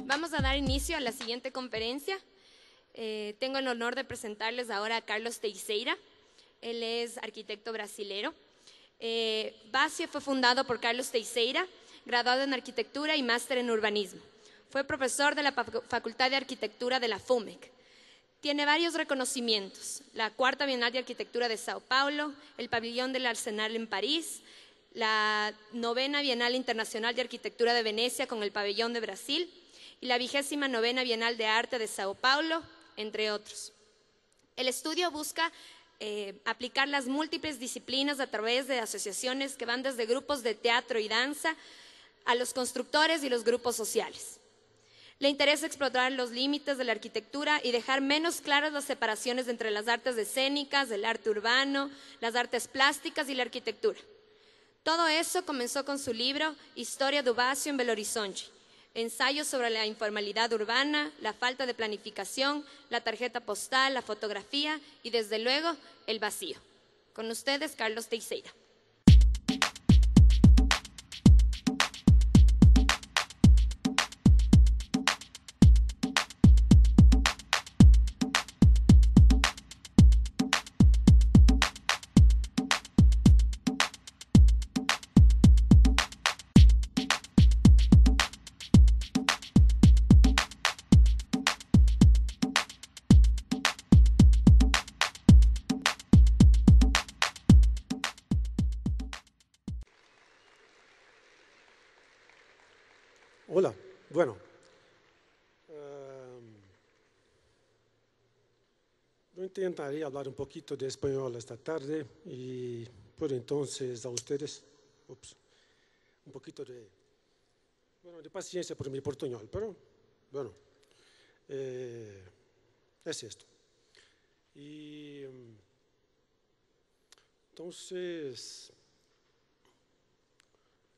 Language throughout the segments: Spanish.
Vamos a dar inicio a la siguiente conferencia. Tengo el honor de presentarles ahora a Carlos Teixeira. Él es arquitecto brasilero. BASIO fue fundado por Carlos Teixeira, graduado en arquitectura y máster en urbanismo. Fue profesor de la Facultad de Arquitectura de la FUMEC. Tiene varios reconocimientos: la Cuarta Bienal de Arquitectura de Sao Paulo, el Pabellón del Arsenal en París, la Novena Bienal Internacional de Arquitectura de Venecia con el Pabellón de Brasil y la 29ª Bienal de Arte de Sao Paulo, entre otros. El estudio busca aplicar las múltiples disciplinas a través de asociaciones que van desde grupos de teatro y danza a los constructores y los grupos sociales. Le interesa explorar los límites de la arquitectura y dejar menos claras las separaciones entre las artes escénicas, el arte urbano, las artes plásticas y la arquitectura. Todo eso comenzó con su libro Historia do Bácio en Belo Horizonte, ensayos sobre la informalidad urbana, la falta de planificación, la tarjeta postal, la fotografía y, desde luego, el vacío. Con ustedes, Carlos Teixeira. Hola, bueno, yo intentaré hablar un poquito de español esta tarde y por entonces a ustedes un poquito de paciencia por mi portuñol, pero bueno, es esto. Y entonces,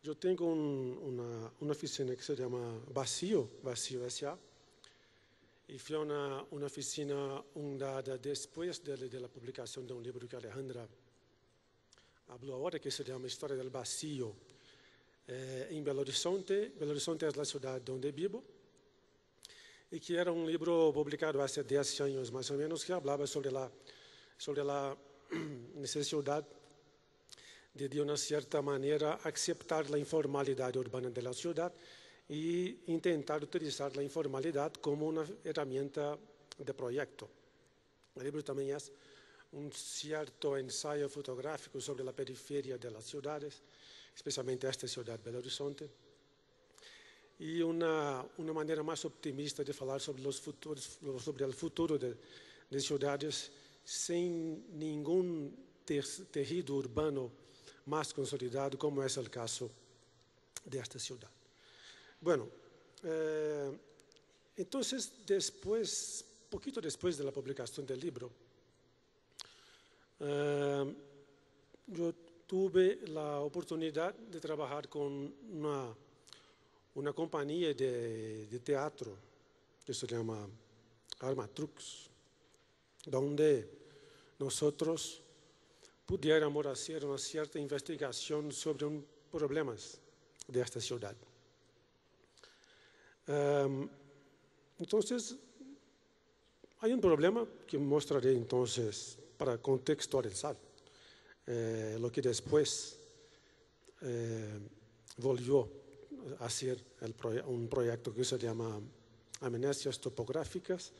yo tengo una oficina que se llama BASIO S.A. y fue una oficina fundada después de la publicación de un libro que Alejandra habló ahora, que se llama Historia del Vacío en Belo Horizonte. Belo Horizonte es la ciudad donde vivo, y que era un libro publicado hace 10 años más o menos, que hablaba sobre la necesidad de una cierta manera aceptar la informalidad urbana de la ciudad y intentar utilizar la informalidad como una herramienta de proyecto. El libro también es un cierto ensayo fotográfico sobre la periferia de las ciudades, especialmente esta ciudad, Belo Horizonte, y una manera más optimista de hablar sobre el futuro de ciudades sin ningún tejido urbano más consolidado, como es el caso de esta ciudad. Bueno, entonces poquito después de la publicación del libro, yo tuve la oportunidad de trabajar con una compañía de teatro que se llama Armatrux, donde nosotros pudiéramos hacer una cierta investigación sobre problemas de esta ciudad. Entonces, hay un problema que mostraré entonces para contextualizar lo que después volvió a ser un proyecto que se llama Amnesias Topográficas,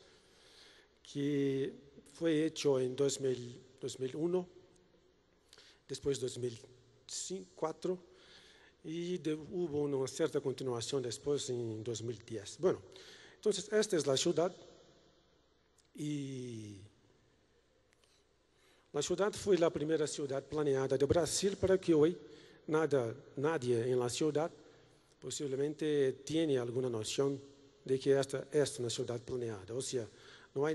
que fue hecho en 2001, después 2004, y hubo una cierta continuación después en 2010. Bueno, entonces esta es la ciudad, y la ciudad fue la primera ciudad planeada de Brasil, para que hoy nadie en la ciudad posiblemente tiene alguna noción de que esta es una ciudad planeada. O sea, no hay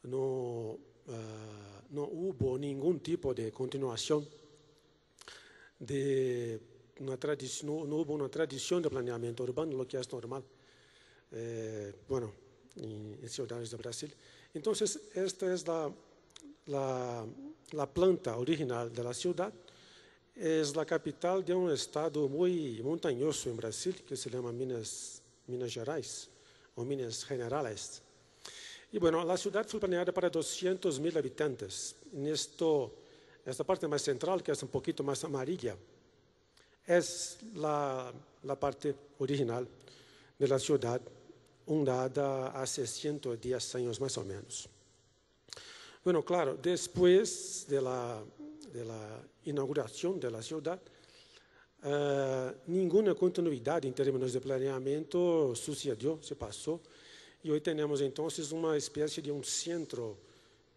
no hubo ningún tipo de continuación no hubo una tradición de planeamiento urbano, lo que es normal, en ciudades de Brasil. Entonces, esta es la planta original de la ciudad. Es la capital de un estado muy montañoso en Brasil, que se llama Minas Minas Gerais, o Minas Generales. Y bueno, la ciudad fue planeada para 200.000 habitantes. Esta parte más central, que es un poquito más amarilla, es la parte original de la ciudad, fundada hace 110 años más o menos. Bueno, claro, después de la inauguración de la ciudad, ninguna continuidad en términos de planeamiento sucedió, se pasó. Y hoy tenemos entonces una especie de un centro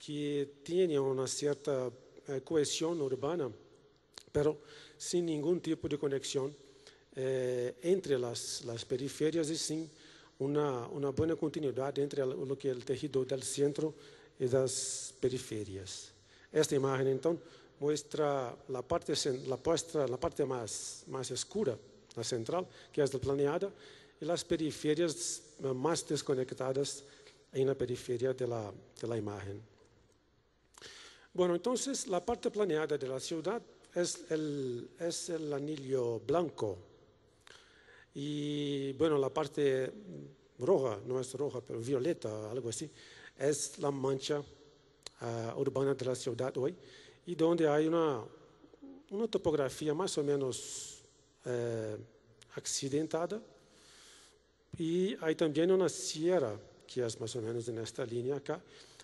que tiene una cierta cohesión urbana, pero sin ningún tipo de conexión entre las periferias y sin una buena continuidad entre lo que es el tejido del centro y las periferias. Esta imagen, entonces, muestra la parte más oscura, la central, que es la planeada, y las periferias más desconectadas en la periferia de la imagen. Bueno, entonces, la parte planeada de la ciudad es el anillo blanco. Y, bueno, la parte roja, no es roja, pero violeta, algo así, es la mancha urbana de la ciudad hoy, y donde hay una topografía más o menos accidentada, y hay también una sierra, que es más o menos en esta línea acá,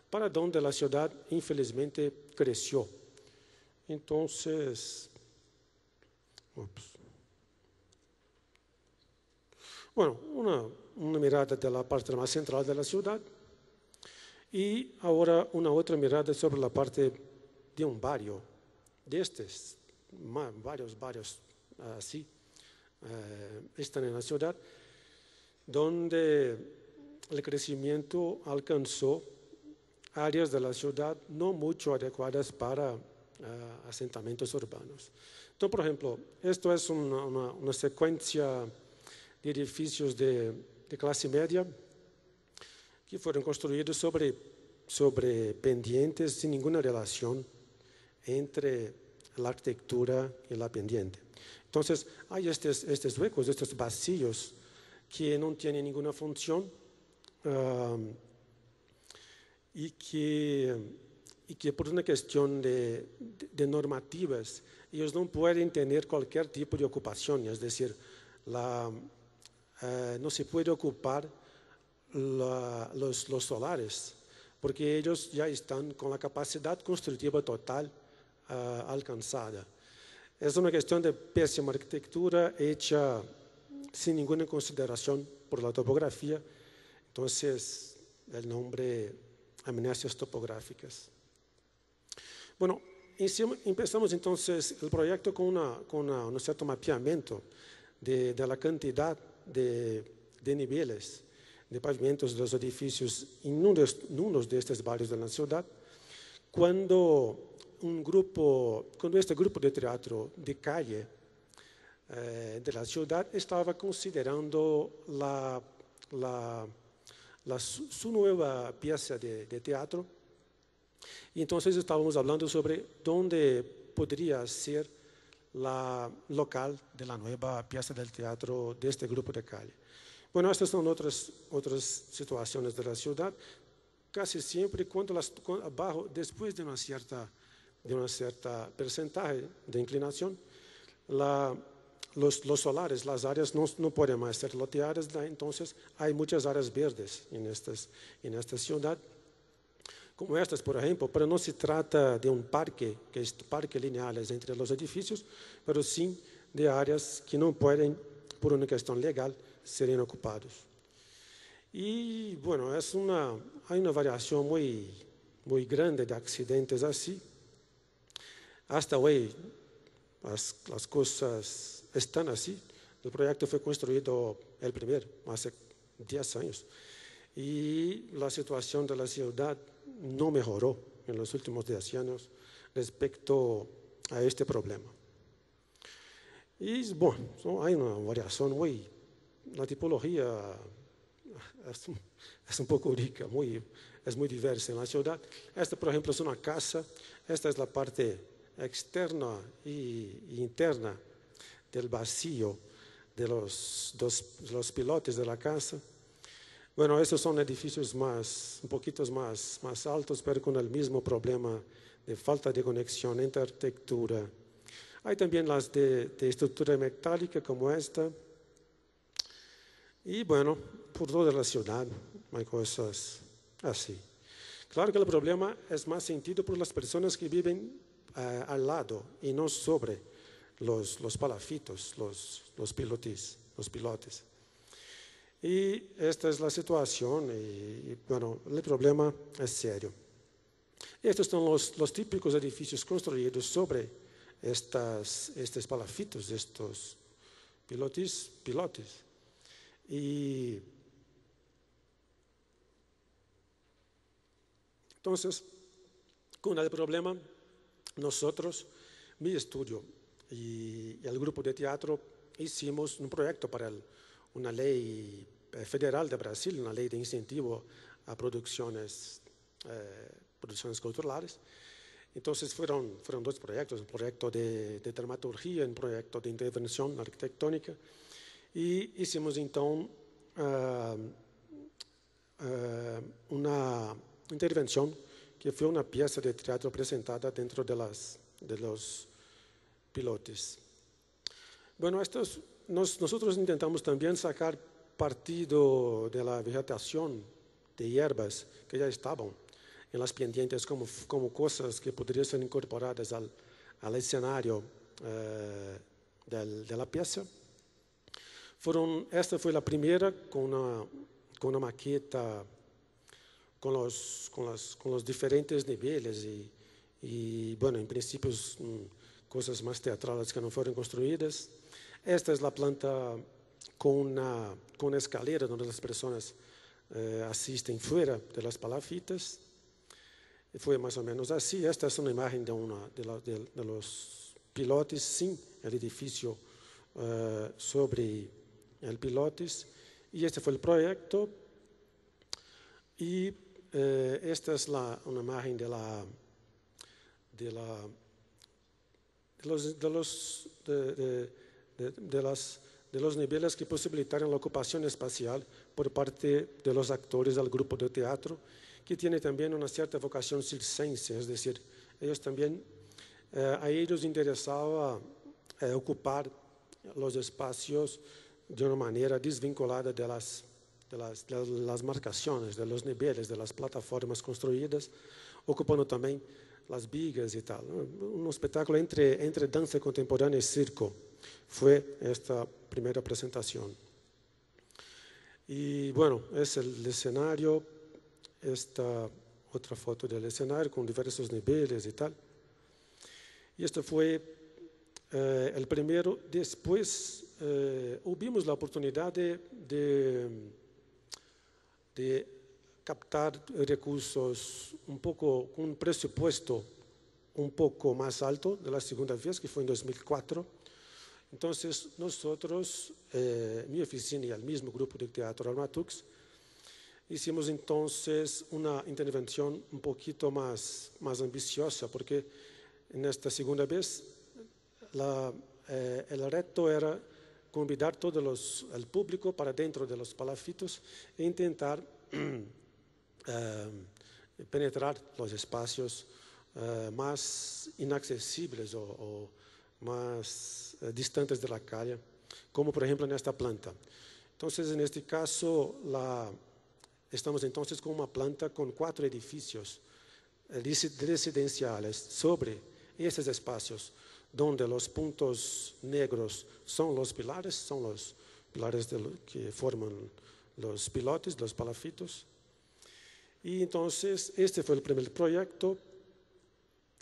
para donde la ciudad infelizmente creció. Entonces, bueno, una mirada de la parte más central de la ciudad, y ahora una otra mirada sobre la parte de un barrio, de estos, varios así, están en la ciudad, donde el crecimiento alcanzó áreas de la ciudad no mucho adecuadas para asentamientos urbanos. Entonces, por ejemplo, esto es una secuencia de edificios de clase media que fueron construidos sobre pendientes sin ninguna relación entre la arquitectura y la pendiente. Entonces, hay estos huecos, estos vacíos que no tienen ninguna función y que por una cuestión de normativas, ellos no pueden tener cualquier tipo de ocupación, es decir, no se puede ocupar los solares, porque ellos ya están con la capacidad constructiva total alcanzada. Es una cuestión de pésima arquitectura hecha sin ninguna consideración por la topografía. Entonces, el nombre amnistias topográficas. Bueno, empezamos entonces el proyecto con un cierto mapeamiento de la cantidad de niveles de pavimentos de los edificios en uno de estos barrios de la ciudad, cuando este grupo de teatro de calle de la ciudad estaba considerando su nueva pieza de teatro, y entonces estábamos hablando sobre dónde podría ser la local de la nueva pieza del teatro de este grupo de calle. Bueno, estas son otras situaciones de la ciudad. Casi siempre, después de una cierta porcentaje de inclinación, los solares, las áreas no pueden más ser loteadas, entonces hay muchas áreas verdes en esta ciudad, como estas, por ejemplo, pero no se trata de un parque, que es parque lineales entre los edificios, pero sí de áreas que no pueden, por una cuestión legal, ser ocupados. Y bueno, hay una variación muy grande de accidentes así. Hasta hoy las cosas están así. El proyecto fue construido el primero, hace 10 años. Y la situación de la ciudad no mejoró en los últimos 10 años respecto a este problema. Y bueno, hay una variación la tipología es un poco rica, es muy diversa en la ciudad. Esta, por ejemplo, es una casa. Esta es la parte externa y interna del vacío de los pilotes de la casa. Bueno, estos son edificios un poquito más altos, pero con el mismo problema de falta de conexión entre arquitectura. Hay también las de estructura metálica como esta. Y bueno, por toda la ciudad hay cosas así. Claro que el problema es más sentido por las personas que viven al lado y no sobre los palafitos, los pilotes. Y esta es la situación y bueno, el problema es serio. Estos son los típicos edificios construidos sobre estos palafitos, estos pilotes. Y entonces, con el problema, nosotros, mi estudio y el grupo de teatro, hicimos un proyecto para una ley federal de Brasil, una ley de incentivo a producciones culturales. Entonces fueron dos proyectos, un proyecto de dramaturgia y un proyecto de intervención arquitectónica. Y hicimos entonces una intervención que fue una pieza de teatro presentada dentro de los pilotes. Bueno, nosotros intentamos también sacar partido de la vegetación de hierbas que ya estaban en las pendientes como cosas que podrían ser incorporadas al escenario de la pieza. Esta fue la primera con una maqueta con los diferentes niveles y bueno, en principio cosas más teatrales que no fueron construidas. Esta es la planta con una escalera donde las personas asisten fuera de las palafitas. Fue más o menos así. Esta es una imagen de los pilotes sin el edificio sobre el pilotes. Y este fue el proyecto. Y esta es una imagen de los niveles que posibilitaron la ocupación espacial por parte de los actores del grupo de teatro, que tiene también una cierta vocación circense, es decir, a ellos interesaba ocupar los espacios de una manera desvinculada de las marcaciones, de los niveles, de las plataformas construidas, ocupando también las vigas y tal. Un espectáculo entre danza contemporánea y circo fue esta primera presentación. Y bueno, es el escenario, esta otra foto del escenario con diversos niveles y tal. Y esto fue el primero. Después hubimos la oportunidad de captar recursos un poco, con un presupuesto un poco más alto de la segunda vez, que fue en 2004. Entonces nosotros, mi oficina y el mismo grupo de teatro Armatux, hicimos entonces una intervención un poquito más ambiciosa, porque en esta segunda vez el reto era convidar todo el público para dentro de los palafitos e intentar penetrar los espacios más inaccesibles o más distantes de la calle, como por ejemplo en esta planta. Entonces, en este caso, estamos entonces con una planta con 4 edificios residenciales sobre estos espacios, donde los puntos negros son los pilares que forman los pilotes, los palafitos. Y entonces este fue el primer proyecto,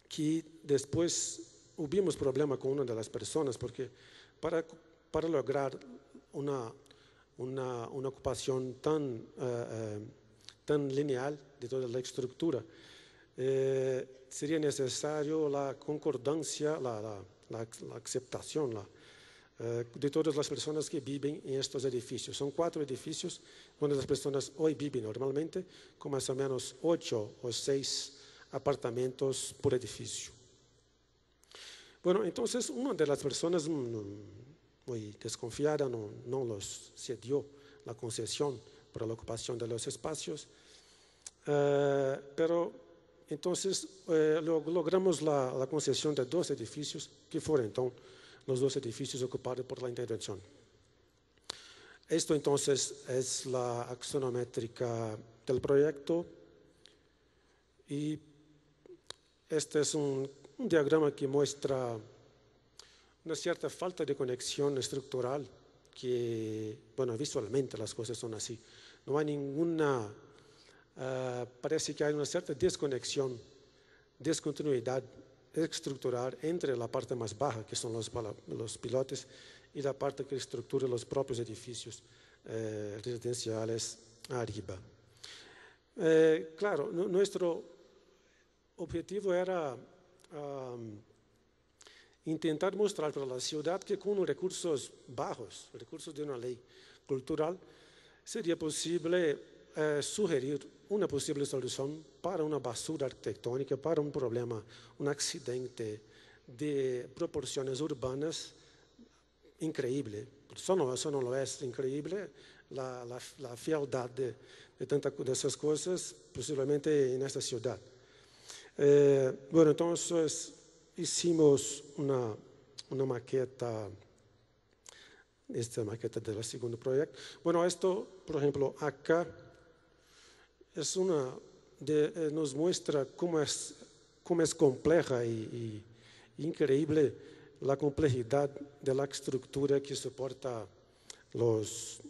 que después hubimos problema con una de las personas, porque para lograr una ocupación tan lineal de toda la estructura, sería necesario la concordancia, la aceptación de todas las personas que viven en estos edificios. Son 4 edificios donde las personas hoy viven normalmente, con más o menos 8 o 6 apartamentos por edificio. Bueno, entonces una de las personas muy desconfiada, no los cedió la concesión para la ocupación de los espacios. Pero entonces logramos la concesión de 2 edificios, que fueron entonces los 2 edificios ocupados por la intervención. Esto entonces es la axonométrica del proyecto y este es un diagrama que muestra una cierta falta de conexión estructural que, bueno, visualmente las cosas son así. No hay ninguna, parece que hay una cierta desconexión, descontinuidad estructural entre la parte más baja, que son los pilotes, y la parte que estructura los propios edificios residenciales arriba. Claro, nuestro objetivo era intentar mostrar para la ciudad que con recursos bajos, recursos de una ley cultural, sería posible sugerir una posible solución para una basura arquitectónica, para un problema, un accidente de proporciones urbanas increíble. Eso no lo es increíble, la fealdad de tantas de esas cosas, posiblemente en esta ciudad. Bueno, entonces hicimos una maqueta, esta maqueta del segundo proyecto. Bueno, esto, por ejemplo, acá es nos muestra cómo es compleja y increíble la complejidad de la estructura que soporta los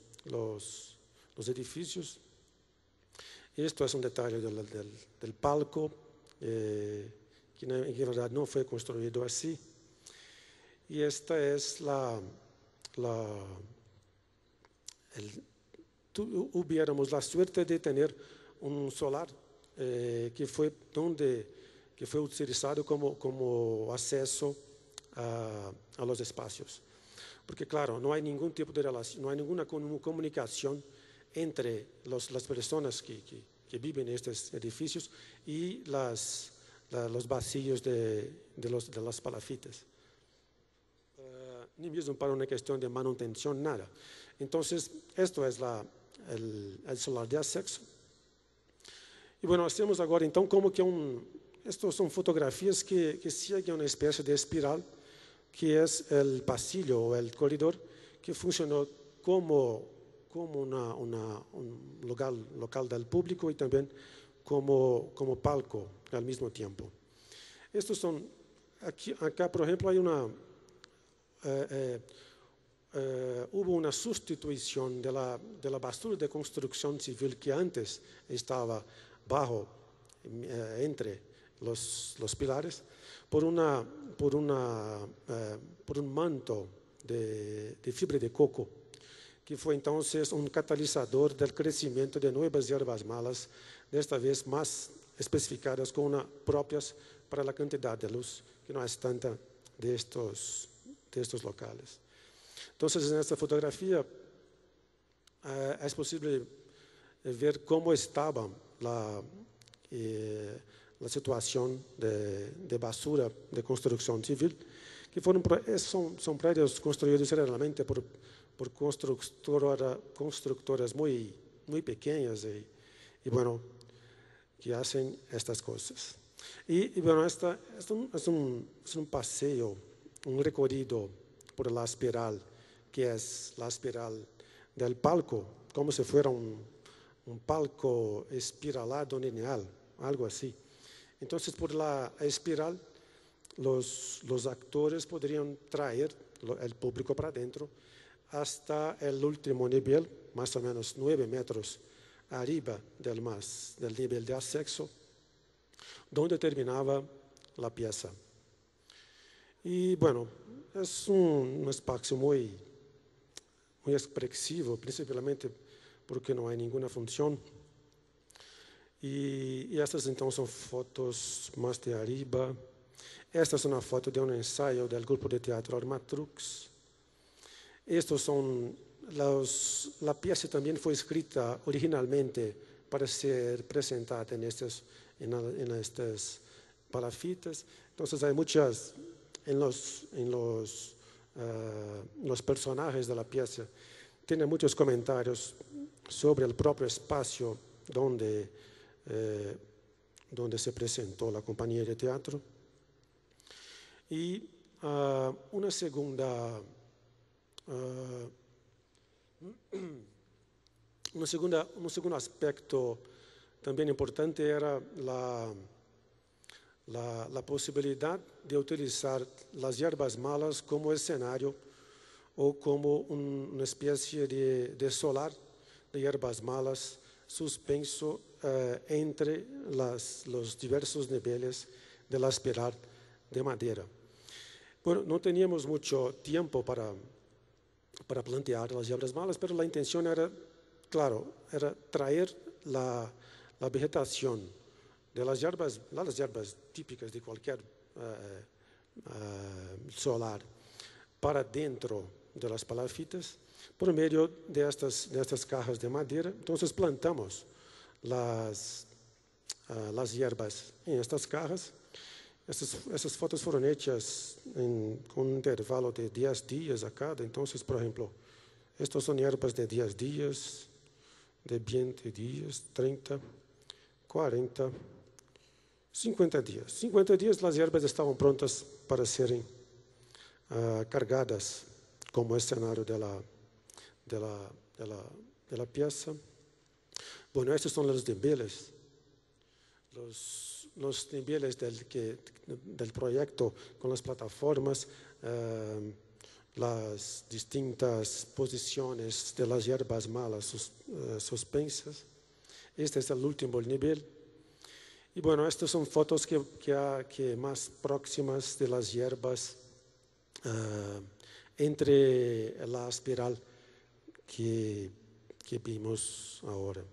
edificios. Esto es un detalle del palco, que en verdad no fue construido así. Y esta es hubiéramos la suerte de tener un solar que fue utilizado como acceso a los espacios. Porque claro, no hay ningún tipo de relación, no hay ninguna comunicación entre las personas que viven en estos edificios y los vacíos de las palafitas. Ni mismo para una cuestión de manutención, nada. Entonces, esto es el solar de acceso. Y bueno, hacemos ahora então como que estas son fotografías que siguen una especie de espiral, que es el pasillo o el corredor, que funcionó como un lugar local del público y también como palco al mismo tiempo. Estos son, acá por ejemplo hay hubo una sustitución de la basura de construcción civil que antes estaba entre los pilares, por un manto de fibra de coco, que fue entonces un catalizador del crecimiento de nuevas hierbas malas, desta vez más especificadas como propias para la cantidad de luz, que no es tanta de estos locales. Entonces, en esta fotografía es posible ver cómo estaba la situación de basura de construcción civil, que son predios construidos realmente por constructoras muy pequeñas y bueno, que hacen estas cosas. Y bueno, es un paseo, un recorrido por la espiral, que es la espiral del palco, como si fuera un palco espiralado lineal, algo así. Entonces, por la espiral, los actores podrían traer el público para adentro hasta el último nivel, más o menos 9 metros arriba del nivel de acceso, donde terminaba la pieza. Y bueno, es un espacio muy expresivo, principalmente porque no hay ninguna función. Y estas entonces son fotos más de arriba. Esta es una foto de un ensayo del grupo de teatro Armatrux. Estos son la pieza también fue escrita originalmente para ser presentada en estas palafitas. Entonces hay muchas, en los los personajes de la pieza. Tiene muchos comentarios sobre el propio espacio donde se presentó la compañía de teatro. Y un segundo aspecto también importante era la posibilidad de utilizar las hierbas malas como escenario o como una especie de solar de hierbas malas suspenso entre los diversos niveles de la espiral de madera. Bueno, no teníamos mucho tiempo para plantear las hierbas malas, pero la intención era, claro, era traer la vegetación de las hierbas típicas de cualquier solar para dentro de las palafitas por medio de estas cajas de madera. Entonces plantamos las hierbas en estas cajas. Essas fotos fueron hechas con un intervalo de 10 días a cada. Entonces, por ejemplo, estas son hierbas de 10 días, de 20 días, 30, 40, 50 días. 50 días las hierbas estaban prontas para serem cargadas como escenario de la pieza. Bueno, estos son los niveles. Los niveles del proyecto con las plataformas, las distintas posiciones de las hierbas malas suspensas. Este es el último nivel. Y bueno, estas son fotos que más próximas de las hierbas entre la espiral que vimos ahora.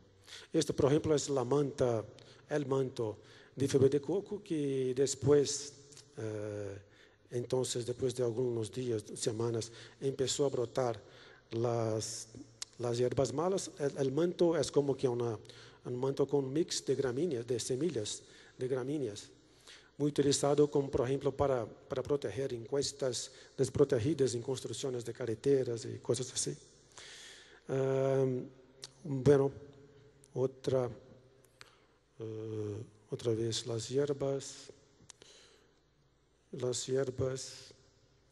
Este, por ejemplo, es el manto de fibra de coco que después, después de algunos días, semanas, empezó a brotar las hierbas malas. El manto es como que un manto con un mix de gramíneas, de semillas de gramíneas, muy utilizado como, por ejemplo, para proteger encuestas desprotegidas en construcciones de carreteras y cosas así. Bueno, otra vez las hierbas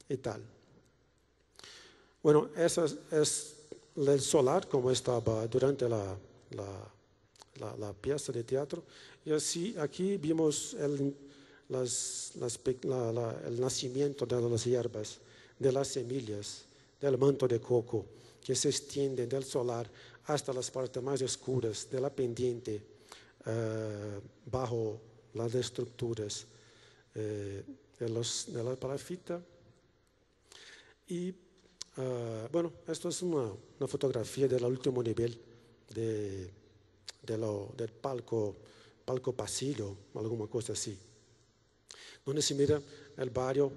y tal. Bueno, ese es el solar como estaba durante la pieza de teatro. Y así aquí vimos el nacimiento de las hierbas, de las semillas, del manto de coco que se extiende del solar hasta las partes más oscuras de la pendiente bajo las estructuras de la palafita. Y bueno, esto es una fotografía del último nivel del palco pasillo, alguna cosa así, donde se mira el barrio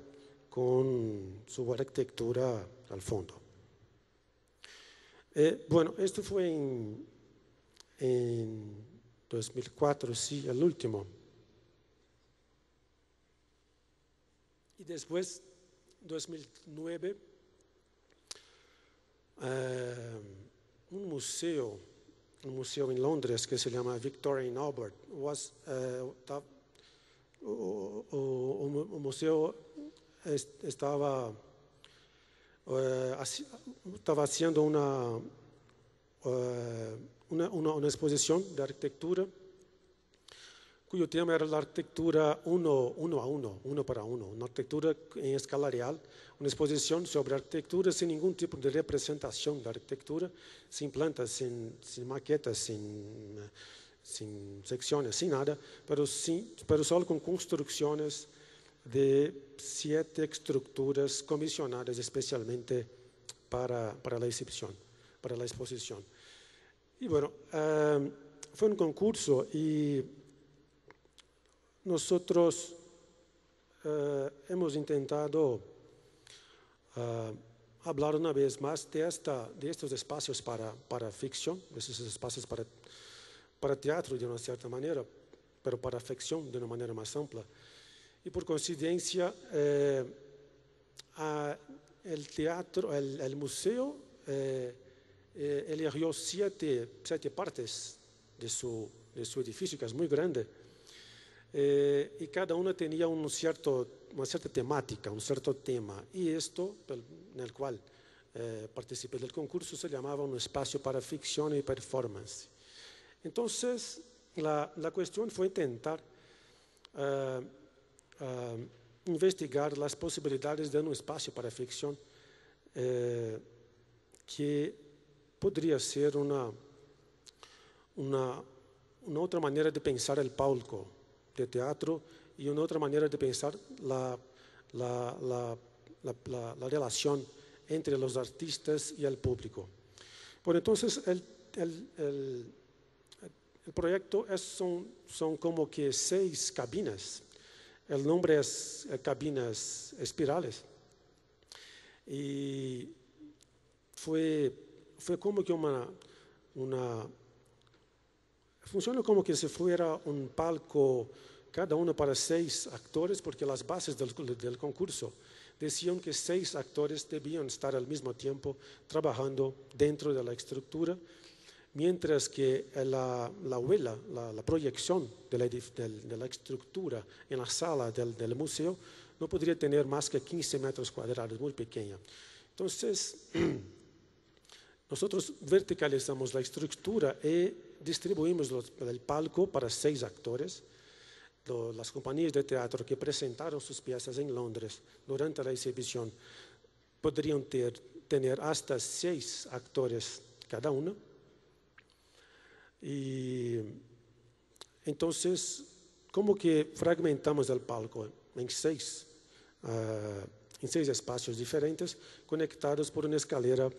con su arquitectura al fondo. Bueno, esto fue en 2004, sí, el último. Y después, 2009, un museo en Londres que se llama Victoria and Albert. Un museo estaba haciendo una exposición de arquitectura cuyo tema era la arquitectura uno para uno, una arquitectura en escala real, una exposición sobre arquitectura sin ningún tipo de representación de arquitectura, sin plantas, sin maquetas, sin secciones, sin nada, pero solo con construcciones de 7 estructuras comisionadas especialmente para la exhibición, para la exposición. Y bueno, fue un concurso y nosotros hemos intentado hablar una vez más de estos espacios para ficción, de esos espacios para teatro de una cierta manera, pero para ficción de una manera más amplia. Y por coincidencia, el teatro, el museo, eligió siete partes de su edificio, que es muy grande, y cada una tenía una cierta temática, un cierto tema, y esto, en el cual participé del concurso, se llamaba un espacio para ficción y performance. Entonces, la cuestión fue intentar investigar las posibilidades de un espacio para ficción que podría ser una otra manera de pensar el palco de teatro y una otra manera de pensar la relación entre los artistas y el público. Por entonces, el proyecto son como que 6 cabinas. El nombre es cabinas espirales. Y fue como que funciona como que si fuera un palco, cada uno para 6 actores, porque las bases del concurso decían que 6 actores debían estar al mismo tiempo trabajando dentro de la estructura, mientras que la proyección de la estructura en la sala del museo no podría tener más que 15 metros cuadrados, muy pequeña. Entonces, nosotros verticalizamos la estructura y distribuimos el palco para 6 actores. Las compañías de teatro que presentaron sus piezas en Londres durante la exhibición podrían tener hasta 6 actores cada uno. Y entonces, como que fragmentamos el palco en 6 espacios diferentes, conectados por una escalera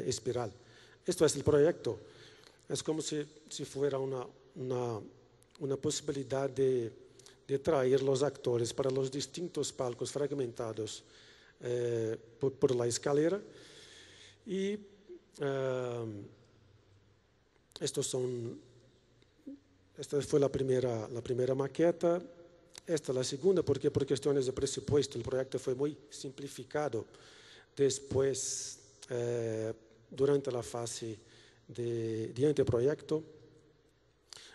espiral. Esto es el proyecto. Es como si fuera una posibilidad de traer los actores para los distintos palcos fragmentados por la escalera. Y esta fue la primera maqueta. Esta es la segunda, porque por cuestiones de presupuesto el proyecto fue muy simplificado. Después, durante la fase de anteproyecto.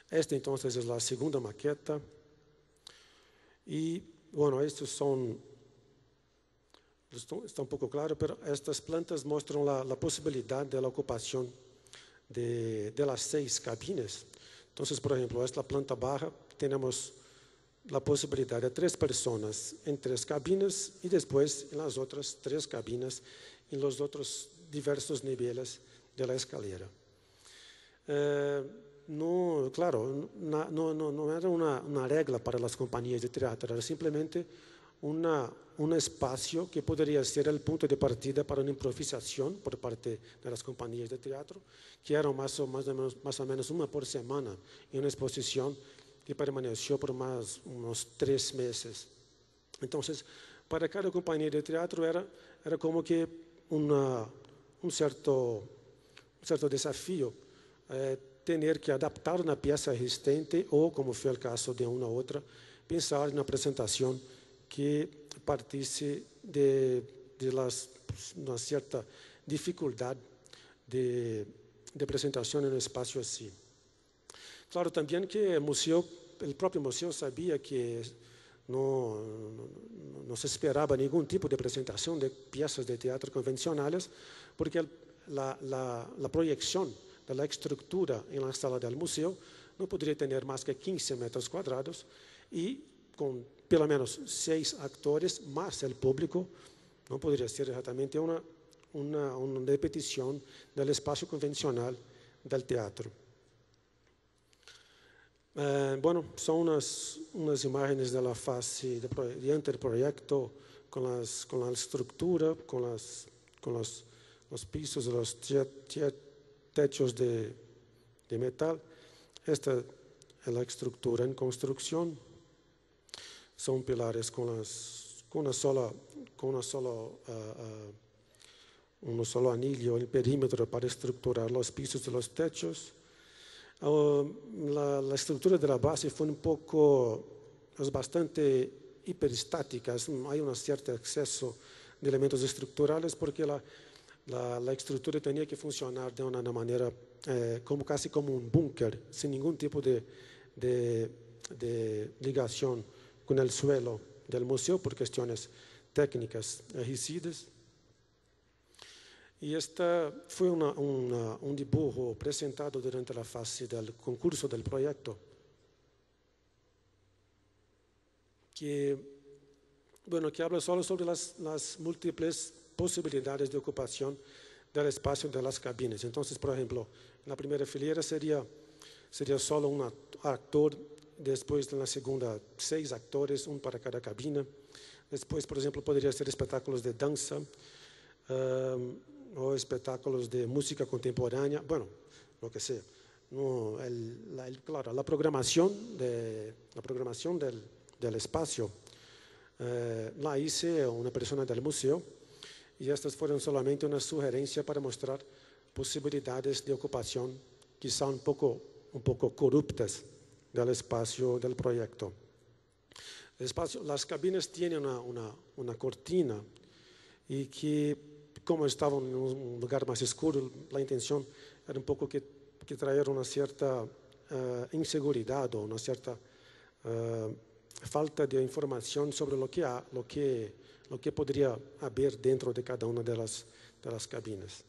Esta entonces es la segunda maqueta. Y bueno, estos está un poco claro, pero estas plantas muestran la posibilidad de la ocupación de las 6 cabinas. Entonces, por ejemplo, esta planta baja tenemos la posibilidad de 3 personas en 3 cabinas y después en las otras 3 cabinas en los otros diversos niveles de la escalera. No, claro, no era una regla para las compañías de teatro, era simplemente un espacio que podría ser el punto de partida para una improvisación por parte de las compañías de teatro, que eran más o menos una por semana, en una exposición que permaneció por unos 3 meses. Entonces, para cada compañía de teatro era como que un cierto desafío tener que adaptar una pieza existente o, como fue el caso de una u otra, pensar en una presentación que partisse de una cierta dificultad de presentación en un espacio así. Claro, también que el propio museo sabía que no se esperaba ningún tipo de presentación de piezas de teatro convencionales, porque la proyección de la estructura en la sala del museo no podría tener más que 15 metros cuadrados y con pelo menos 6 actores más el público, no podría ser exactamente una repetición del espacio convencional del teatro. Bueno, son unas imágenes de la fase de anteproyecto con la estructura, con los pisos, los techos de metal. Esta es la estructura en construcción. Son pilares con un solo anillo en el perímetro para estructurar los pisos de los techos. La estructura de la base es bastante hiperestática, hay un cierto exceso de elementos estructurales, porque la estructura tenía que funcionar de una manera casi como un búnker, sin ningún tipo de ligación con el suelo del museo por cuestiones técnicas rígidas. Y este fue un dibujo presentado durante la fase del concurso del proyecto, que habla solo sobre las múltiples posibilidades de ocupación del espacio de las cabinas. Entonces, por ejemplo, en la primera filera sería solo un actor, después en la segunda 6 actores, un para cada cabina. Después, por ejemplo, podría ser espectáculos de danza o espectáculos de música contemporánea, bueno, lo que sea. No, claro, la programación del espacio la hice una persona del museo, y estas fueron solamente una sugerencia para mostrar posibilidades de ocupación quizá un poco corruptas del espacio del proyecto. Las cabinas tienen una cortina, y que, como estaban en un lugar más oscuro, la intención era un poco que traer una cierta inseguridad o una cierta falta de información sobre lo que podría haber dentro de cada una de las cabinas.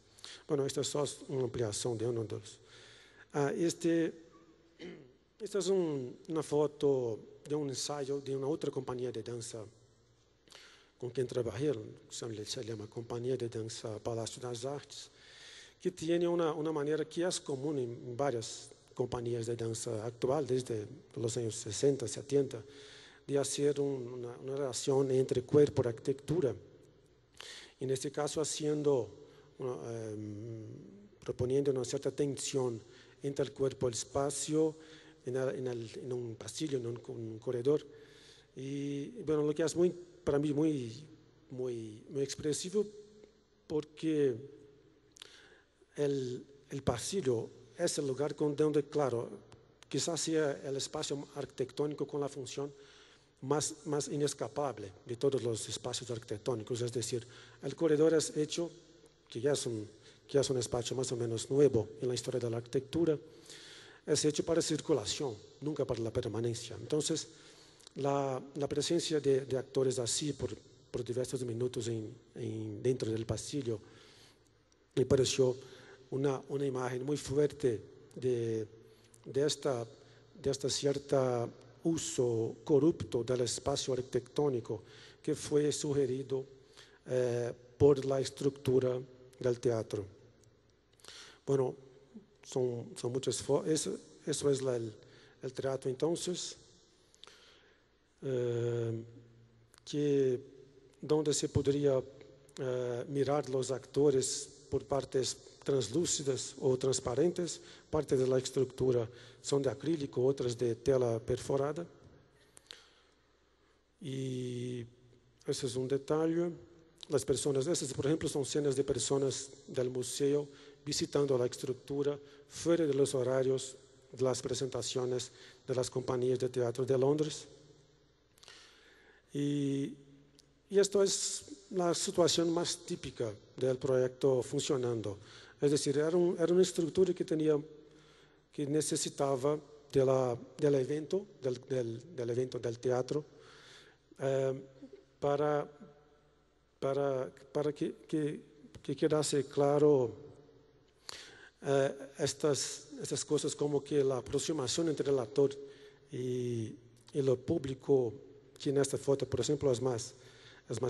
Bueno, esta es solo una ampliación de uno de los. Esta es una foto de un ensayo de una otra compañía de danza con quien trabajé, se llama Compañía de Danza Palacio das Artes, que tiene una manera que es común en varias compañías de danza actual, desde los años 60, 70, de hacer una relación entre cuerpo y arquitectura. En este caso, proponiendo una cierta tensión entre el cuerpo y el espacio, en un pasillo, en un corredor. Y bueno, lo que es para mí muy expresivo, porque el pasillo es el lugar donde, claro, quizás sea el espacio arquitectónico con la función más inescapable de todos los espacios arquitectónicos. Es decir, el corredor es hecho, que ya es un espacio más o menos nuevo en la historia de la arquitectura, es hecho para circulación, nunca para la permanencia. Entonces, la presencia de actores así por diversos minutos dentro del pasillo me pareció una imagen muy fuerte de esta cierta uso corrupto del espacio arquitectónico que fue sugerido por la estructura del teatro. Bueno, son muchas fotos. Eso es el teatro entonces, donde se podría mirar los actores por partes translúcidas o transparentes. Parte de la estructura son de acrílico, otras de tela perforada. Y ese es un detalle. Las personas, esas por ejemplo son escenas de personas del museo visitando la estructura fuera de los horarios de las presentaciones de las compañías de teatro de Londres. Y esto es la situación más típica del proyecto funcionando. Es decir, era una estructura que necesitaba del evento del teatro para que quedase claro estas cosas, como que la aproximación entre el actor y el público, que en esta foto, por ejemplo, es más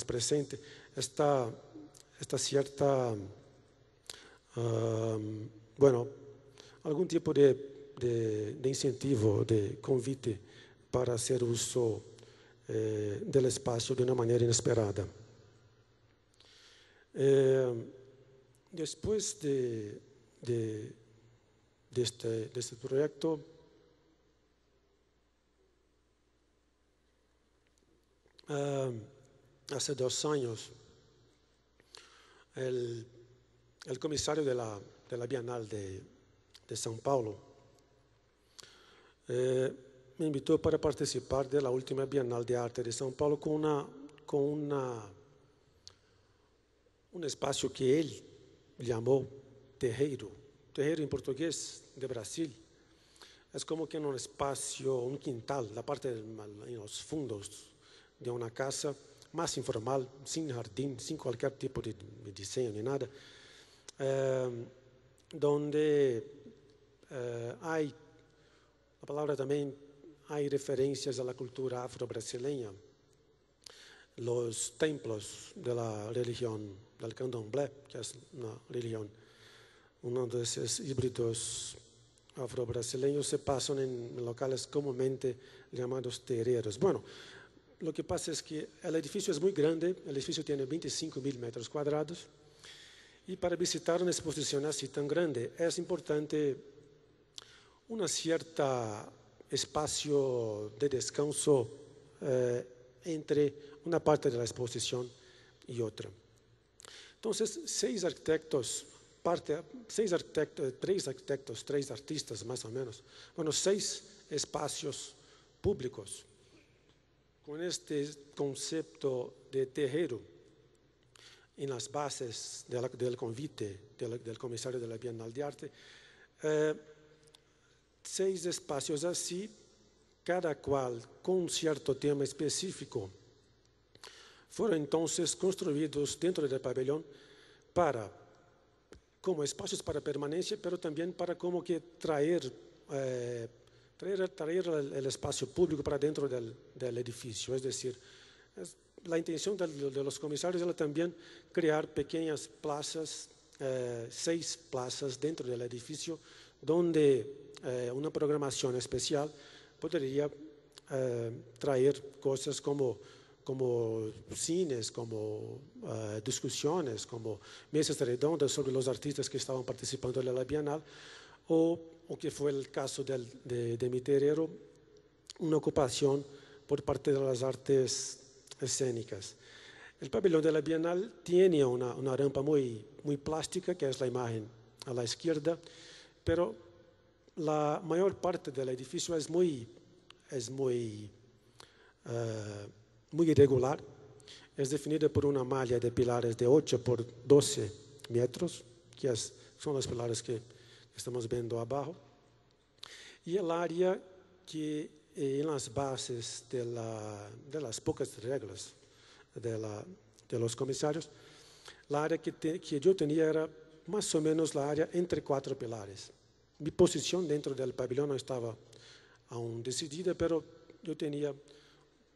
presente, esta cierta, algún tipo de incentivo, de convite para hacer uso del espacio de una manera inesperada. Después de este proyecto, hace 2 años, el comisario de la Bienal de São Paulo me invitó para participar de la última Bienal de Arte de São Paulo con un espacio que él llamó terreiro. Terreiro en portugués de Brasil es como que en un espacio, un quintal, la parte en los fondos de una casa más informal, sin jardín, sin cualquier tipo de diseño ni nada, donde hay, la palabra también, hay referencias a la cultura afro-brasileña. Los templos de la religión del candomblé, que es una religión, uno de esos híbridos afro-brasileños, se pasan en locales comúnmente llamados terreiros. Bueno, lo que pasa es que el edificio es muy grande, el edificio tiene 25.000 metros cuadrados, y para visitar una exposición así tan grande es importante un cierto espacio de descanso entre una parte de la exposición y otra. Entonces, tres artistas más o menos, bueno, 6 espacios públicos con este concepto de terreiro en las bases del convite del comisario de la Bienal de Arte. 6 espacios así, cada cual con un cierto tema específico, fueron entonces construidos dentro del pabellón como espacios para permanencia, pero también para como que traer el espacio público para dentro del edificio. Es decir, la intención de los comisarios era también crear pequeñas plazas, 6 plazas dentro del edificio, donde una programación especial podría traer cosas como cines, como discusiones, como mesas redondas sobre los artistas que estaban participando de la Bienal, o que fue el caso de mi terrero, una ocupación por parte de las artes escénicas. El pabellón de la Bienal tiene una rampa muy plástica, que es la imagen a la izquierda, pero la mayor parte del edificio es muy irregular. Es definida por una malla de pilares de 8 por 12 metros, que son los pilares que estamos viendo abajo. Y el área que en las bases de las pocas reglas de los comisarios, la área que yo tenía era más o menos la área entre 4 pilares. Mi posición dentro del pabellón no estaba aún decidida, pero yo tenía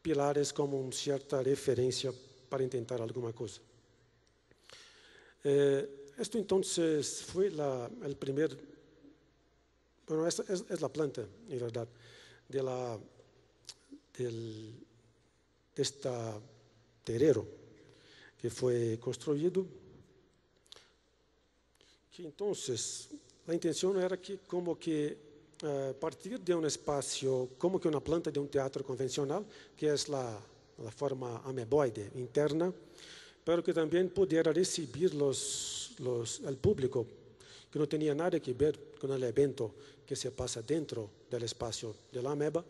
pilares como una cierta referencia para intentar alguna cosa. Esto entonces fue el primer, bueno, esta es la planta, en verdad, de esta terrero que fue construido, que entonces la intención era que como que partir de un espacio, como que una planta de un teatro convencional, que es la forma ameboide interna, pero que también pudiera recibir el público, que no tenía nada que ver con el evento que se pasa dentro del espacio de la ameba,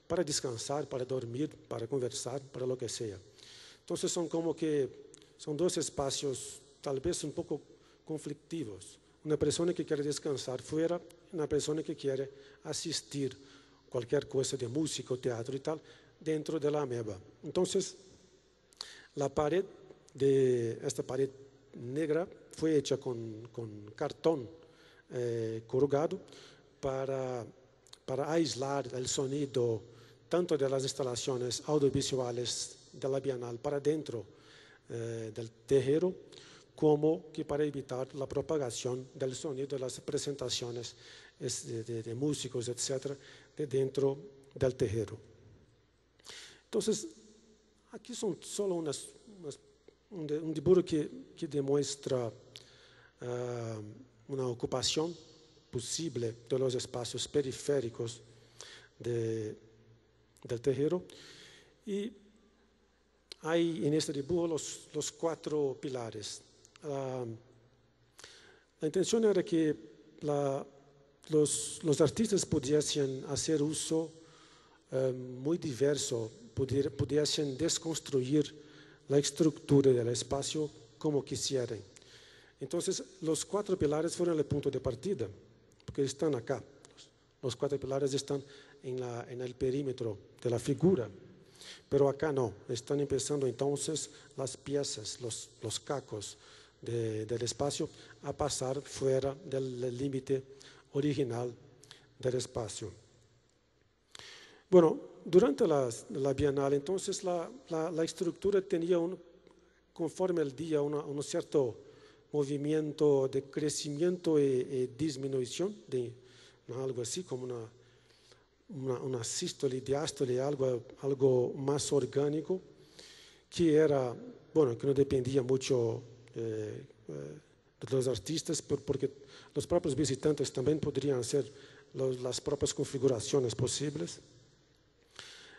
para descansar, para dormir, para conversar, para lo que sea. Entonces son 2 espacios tal vez un poco conflictivos. Una persona que quiere descansar fuera, una persona que quiere asistir cualquier cosa de música o teatro y tal, dentro de la ameba. Entonces, esta pared negra fue hecha con cartón corrugado para aislar el sonido tanto de las instalaciones audiovisuales de la Bienal para dentro del terreno, como que para evitar la propagación del sonido de las presentaciones de músicos, etcétera, de dentro del terreno. Entonces, aquí son solo un dibujo que demuestra una ocupación posible de los espacios periféricos del terreno. Y hay en este dibujo los 4 pilares. La intención era que los artistas pudiesen hacer uso muy diverso, pudiesen desconstruir la estructura del espacio como quisieran. Entonces, los 4 pilares fueron el punto de partida, porque están acá. Los 4 pilares están en el perímetro de la figura, pero acá no. Están empezando entonces las piezas, los cacos del espacio a pasar fuera del límite original del espacio. Bueno, durante la Bienal, entonces la estructura tenía, conforme el día, un cierto movimiento de crecimiento y disminución, algo así como una sístole y diástole, algo más orgánico, que era, bueno, que no dependía mucho de los artistas, porque los propios visitantes también podrían hacer las propias configuraciones posibles.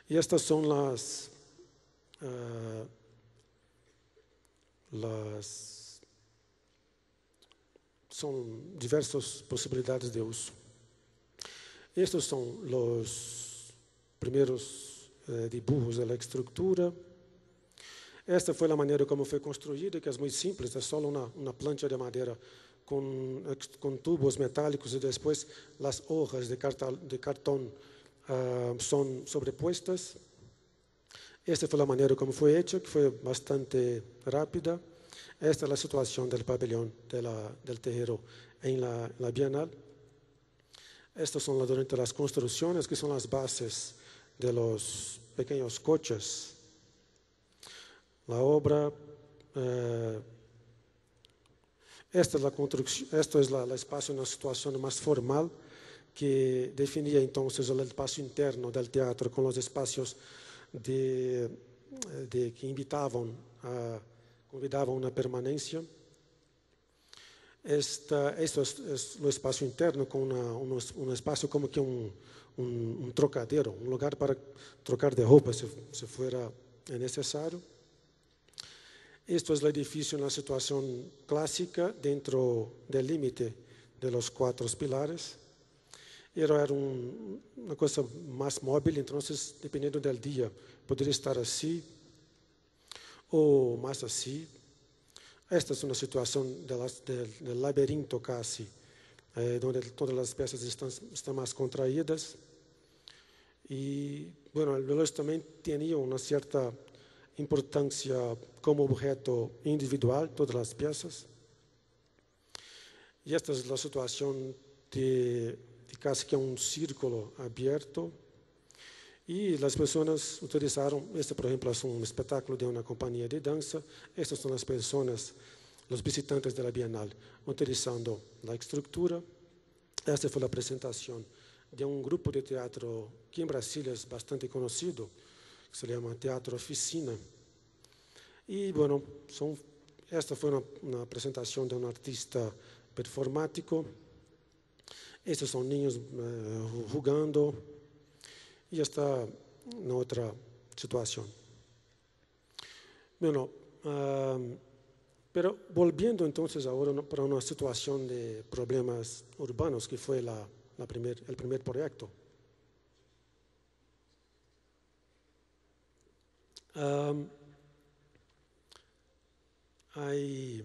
Y estas son son diversas posibilidades de uso. Estos son los primeros dibujos de la estructura. Esta fue la manera como fue construida, que es muy simple, es solo una plancha de madera con tubos metálicos y después las hojas de cartón son sobrepuestas. Esta fue la manera como fue hecha, que fue bastante rápida. Esta es la situación del pabellón del Tejero en la Bienal. Estas son durante las construcciones, que son las bases de los pequeños coches. La obra, esta es la construcción, esto es el espacio en una situación más formal, que definía entonces el espacio interno del teatro con los espacios que convidaban una permanencia. Esto es el espacio interno con un espacio como que un trocadero, un lugar para trocar de ropa si fuera necesario. Esto es el edificio en la situación clásica dentro del límite de los 4 pilares. Era una cosa más móvil, entonces, dependiendo del día, podría estar así o más así. Esta es una situación del laberinto casi, donde todas las piezas están más contraídas. Y bueno, el veloz también tenía una cierta importancia como objeto individual, todas las piezas. Y esta es la situación de casi que un círculo abierto. Y las personas utilizaron, este por ejemplo es un espectáculo de una compañía de danza. Estas son las personas, los visitantes de la Bienal, utilizando la estructura. Esta fue la presentación de un grupo de teatro que en Brasil es bastante conocido, que se llama Teatro Oficina. Y bueno, esta fue una presentación de un artista performático. Estos son niños jugando. Y está en otra situación. Bueno, pero volviendo entonces ahora para una situación de problemas urbanos, que fue el primer proyecto. Hay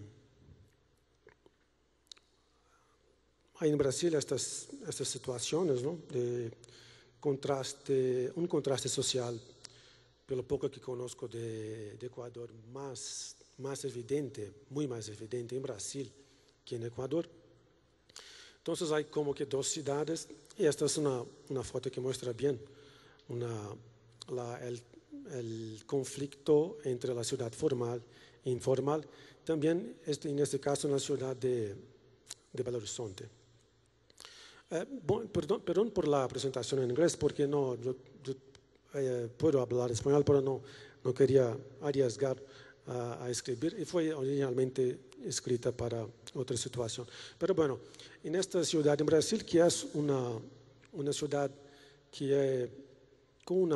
en Brasil estas situaciones, ¿no?, de un contraste social, pelo poco que conozco de Ecuador, más evidente, muy más evidente en Brasil que en Ecuador. Entonces hay como que 2 ciudades, y esta es una foto que muestra bien el conflicto entre la ciudad formal e informal, también en este caso en la ciudad de Belo Horizonte. Perdón por la presentación en inglés, porque yo puedo hablar español, pero no quería arriesgar a escribir, y fue originalmente escrita para otra situación. Pero bueno, en esta ciudad en Brasil, que es una ciudad que con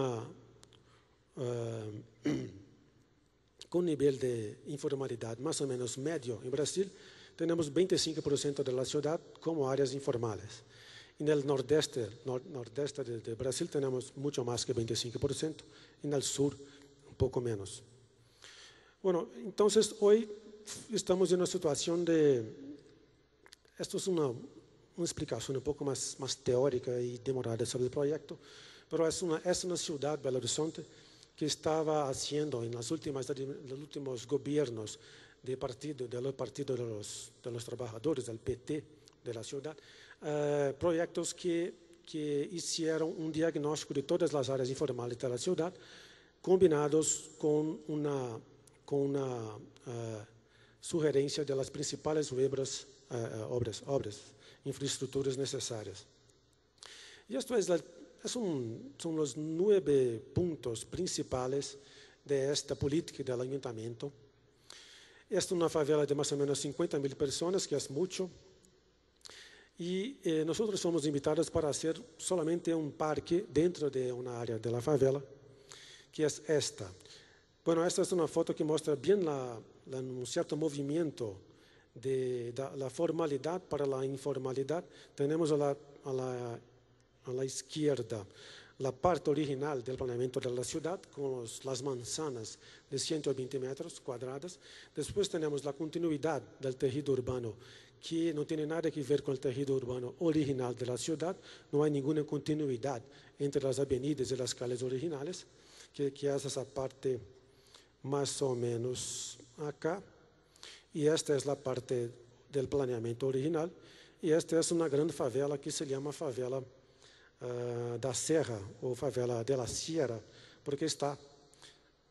un nivel de informalidad más o menos medio en Brasil, tenemos 25% de la ciudad como áreas informales. En el nordeste de Brasil tenemos mucho más que 25%, en el sur un poco menos. Bueno, entonces hoy estamos en una situación de... Esto es una explicación un poco más teórica y demorada sobre el proyecto, pero es una ciudad, Belo Horizonte, que estaba haciendo en los últimos gobiernos del partido de los trabajadores, del PT de la ciudad, proyectos que hicieron un diagnóstico de todas las áreas informales de la ciudad, combinados con una sugerencia de las principales obras, infraestructuras necesarias. Y esto son los 9 puntos principales de esta política del ayuntamiento. Esta es una favela de más o menos 50.000 personas, que es mucho. Y nosotros somos invitados para hacer solamente un parque dentro de una área de la favela, que es esta. Bueno, esta es una foto que muestra bien un cierto movimiento de la formalidad para la informalidad. Tenemos a la izquierda la parte original del planeamiento de la ciudad, con las manzanas de 120 metros cuadrados. Después tenemos la continuidad del tejido urbano, que no tiene nada que ver con el tejido urbano original de la ciudad. No hay ninguna continuidad entre las avenidas y las calles originales, que es esa parte más o menos acá. Y esta es la parte del planeamiento original. Y esta es una gran favela que se llama favela da Serra, o favela de la Sierra, porque está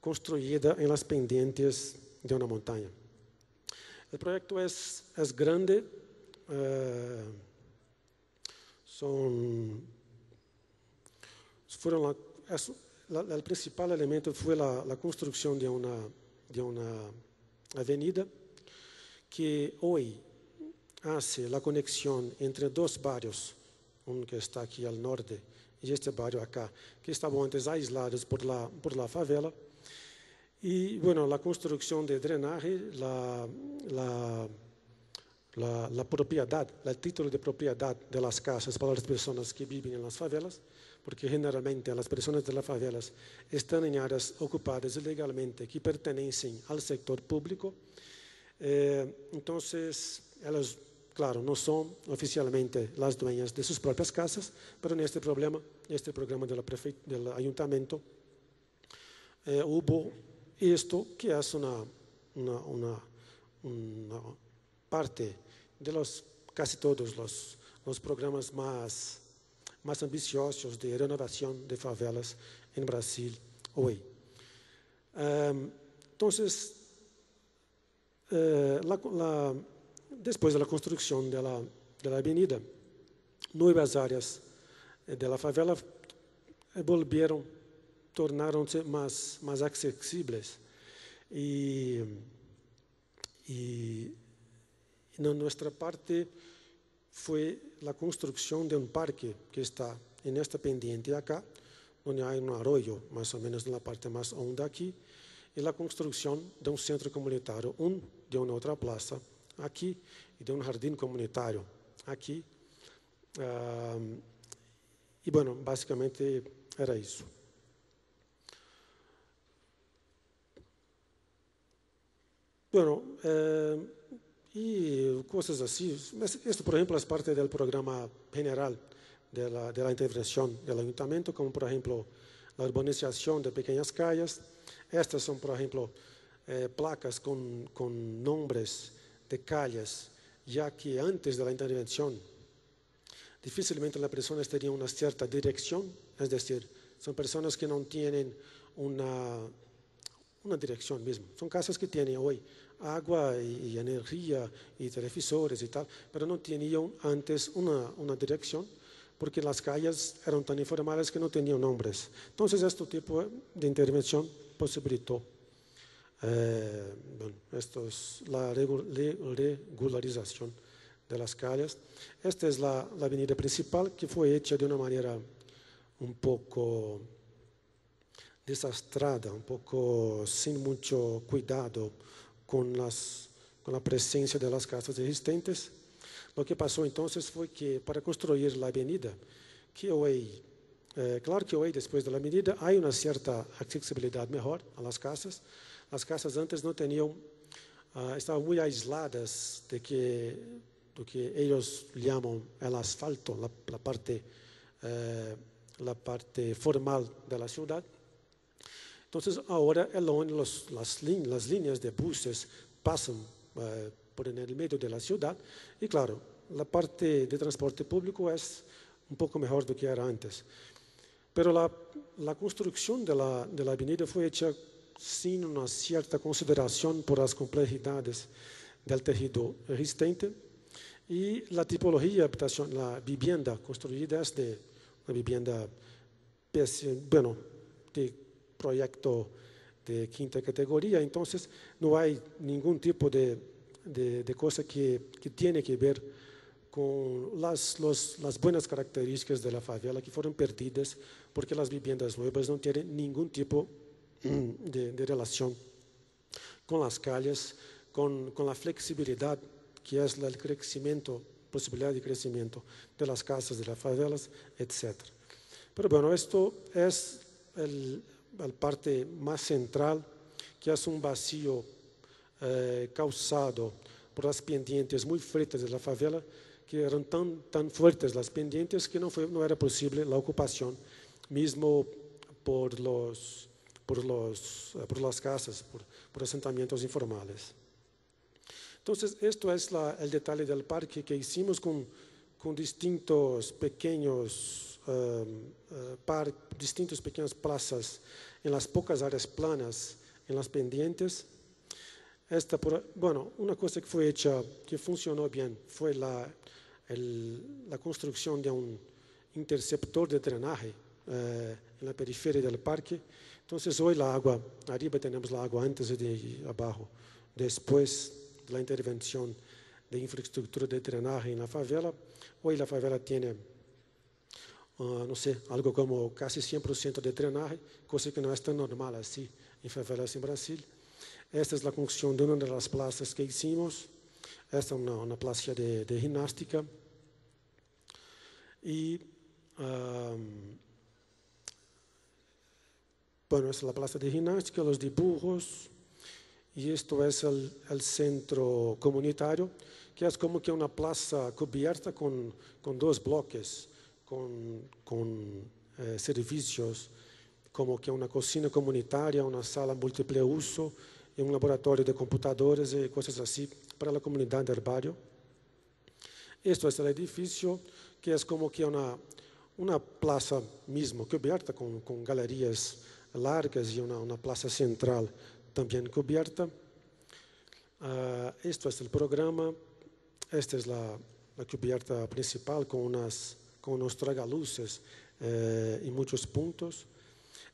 construida en las pendientes de una montaña. El proyecto es grande, el principal elemento fue la construcción de una avenida que hoy hace la conexión entre 2 barrios, uno que está aquí al norte y este barrio acá, que estaban antes aislados por la favela. Y bueno, la construcción de drenaje, la propiedad, el título de propiedad de las casas para las personas que viven en las favelas, porque generalmente las personas de las favelas están en áreas ocupadas ilegalmente que pertenecen al sector público. Entonces, ellas, claro, no son oficialmente las dueñas de sus propias casas, pero en este programa del ayuntamiento hubo esto, que es una parte de casi todos los programas más ambiciosos de renovación de favelas en Brasil hoy. Entonces, después de la construcción de la avenida, 9 áreas de la favela tornaron-se más accesibles. Y nuestra parte fue la construcción de un parque que está en esta pendiente acá, donde hay un arroyo, más o menos en la parte más honda aquí, y la construcción de un centro comunitario, de una otra plaza aquí, y de un jardín comunitario aquí. Y bueno, básicamente era eso. Bueno, y cosas así. Esto, por ejemplo, es parte del programa general de la intervención del ayuntamiento, como por ejemplo la urbanización de pequeñas calles. Estas son, por ejemplo, placas con nombres de calles, ya que antes de la intervención difícilmente las personas tenían una cierta dirección, es decir, son personas que no tienen una dirección mismo. Son casas que tienen hoy agua y energía y televisores y tal, pero no tenían antes una dirección, porque las calles eran tan informales que no tenían nombres. Entonces, este tipo de intervención posibilitó esto es la regularización de las calles. Esta es la avenida principal, que fue hecha de una manera un poco desastrada, un poco sin mucho cuidado con la presencia de las casas existentes. Lo que pasó entonces fue que para construir la avenida, que hoy, claro que hoy después de la medida hay una cierta accesibilidad mejor a las casas. Las casas antes no tenían estaban muy aisladas de lo que ellos llaman el asfalto, la parte formal de la ciudad. Entonces ahora las líneas de buses pasan por en el medio de la ciudad y claro, la parte de transporte público es un poco mejor do que era antes. Pero la construcción de la avenida fue hecha sin una cierta consideración por las complejidades del tejido existente y la tipología de habitación, la vivienda construida es de una vivienda, de proyecto de quinta categoría, entonces no hay ningún tipo de cosa que tiene que ver con las buenas características de la favela que fueron perdidas porque las viviendas nuevas no tienen ningún tipo de relación con las calles, con la flexibilidad que es el crecimiento, posibilidad de crecimiento de las casas, de las favelas, etc. Pero bueno, esto es la parte más central, que es un vacío causado por las pendientes muy fuertes de la favela, que eran tan fuertes las pendientes que no era posible la ocupación, mismo por las casas, por asentamientos informales. Entonces, esto es el detalle del parque que hicimos con distintos pequeños distintas pequeñas plazas en las pocas áreas planas, en las pendientes. Una cosa que fue hecha, que funcionó bien, fue la construcción de un interceptor de drenaje en la periferia del parque. Entonces hoy la agua, arriba tenemos la agua antes y abajo, después de la intervención de infraestructura de drenaje en la favela. Hoy la favela tiene, no sé, algo como casi 100% de drenaje, cosa que no es tan normal así en favelas en Brasil. Esta es la construcción de una de las plazas que hicimos. Esta es una plaza de gimnástica. Y, esta es la plaza de gimnástica, los dibujos. Y esto es el centro comunitario, que es como que una plaza cubierta con dos bloques, con servicios, como que una cocina comunitaria, una sala múltiple uso, y un laboratorio de computadores y cosas así para la comunidad del barrio. Esto es el edificio, que es como que una plaza mismo cubierta con galerías largas y una plaza central también cubierta. Esto es el programa. Esta es la cubierta principal con unos tragaluces en muchos puntos.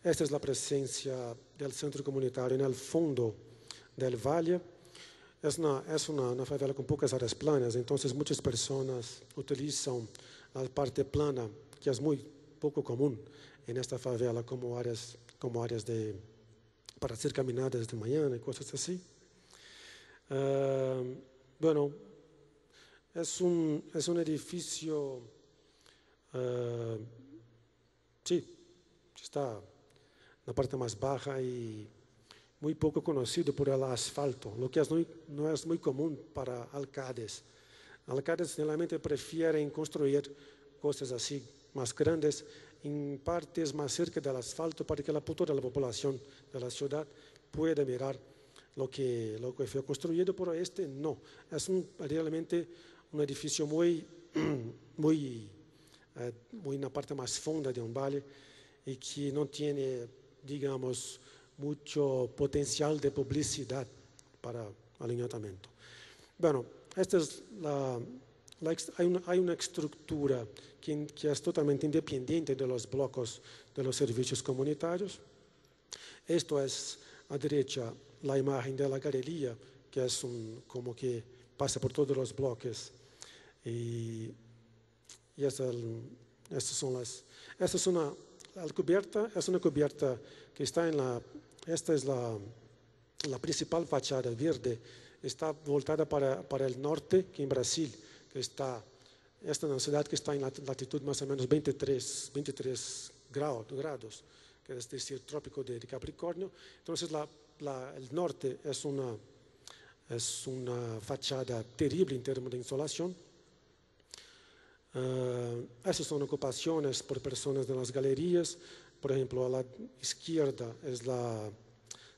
Esta es la presencia del centro comunitario en el fondo del valle. Es una favela con pocas áreas planas, entonces muchas personas utilizan la parte plana, que es muy poco común en esta favela, como áreas para hacer caminadas de mañana y cosas así. Es un edificio, está en la parte más baja y muy poco conocido por el asfalto, lo que no es muy común para alcaldes. Alcaldes generalmente prefieren construir cosas así más grandes en partes más cerca del asfalto para que toda la población de la ciudad pueda mirar lo que fue construido, pero no. Es realmente un edificio muy en la parte más fonda de un valle y que no tiene, digamos, mucho potencial de publicidad para alineamiento. Bueno, esta es hay una estructura que es totalmente independiente de los blocos de los servicios comunitarios. Esto es a derecha la imagen de la galería, que es como que pasa por todos los bloques. Y esta es una cubierta que está esta es la principal fachada verde, está voltada para el norte, que en Brasil, esta es una ciudad que está en la latitud más o menos 23 grados, que es decir, trópico de Capricornio. Entonces el norte es Es una fachada terrible en términos de insolación. Esas son ocupaciones por personas de las galerías. Por ejemplo, a la izquierda es la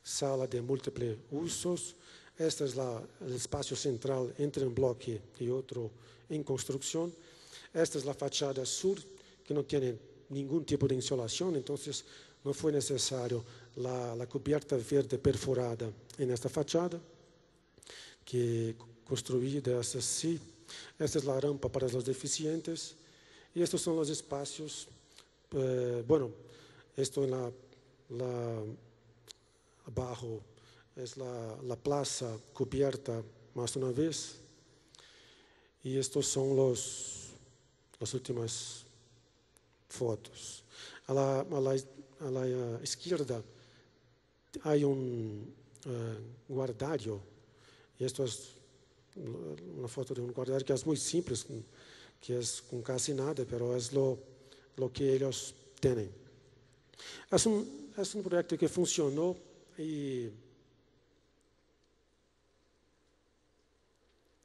sala de múltiples usos. Este es el espacio central entre un bloque y otro en construcción. Esta es la fachada sur, que no tiene ningún tipo de insolación, entonces no fue necesario la cubierta verde perforada en esta fachada, que construida es así. Esta es la rampa para los deficientes. Y estos son los espacios. Bueno, esto abajo es la plaza cubierta más una vez. Y estos son las últimas fotos. A la izquierda hay un guardario. Y esto es una foto de un guardario que es muy simple, que es con casi nada, pero es lo que ellos tienen. Es un proyecto que funcionó y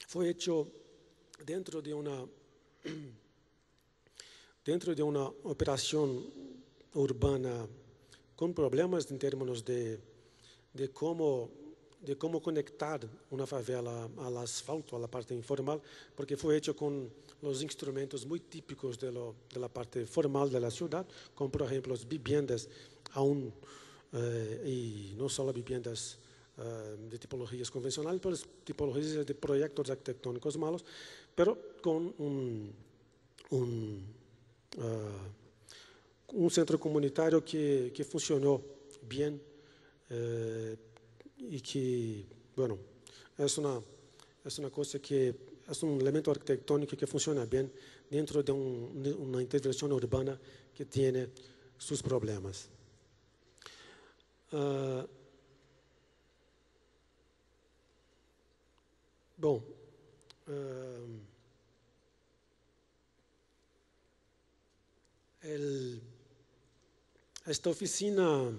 fue hecho dentro de una operación urbana con problemas en términos de cómo conectar una favela al asfalto, a la parte informal, porque fue hecho con los instrumentos muy típicos de la parte formal de la ciudad, como por ejemplo las viviendas aún, y no solo viviendas de tipologías convencionales, pero tipologías de proyectos arquitectónicos malos, pero con un centro comunitario que funcionó bien y que, bueno, es una cosa que es un elemento arquitectónico que funciona bien dentro de una intervención urbana que tiene sus problemas. Bom, esta oficina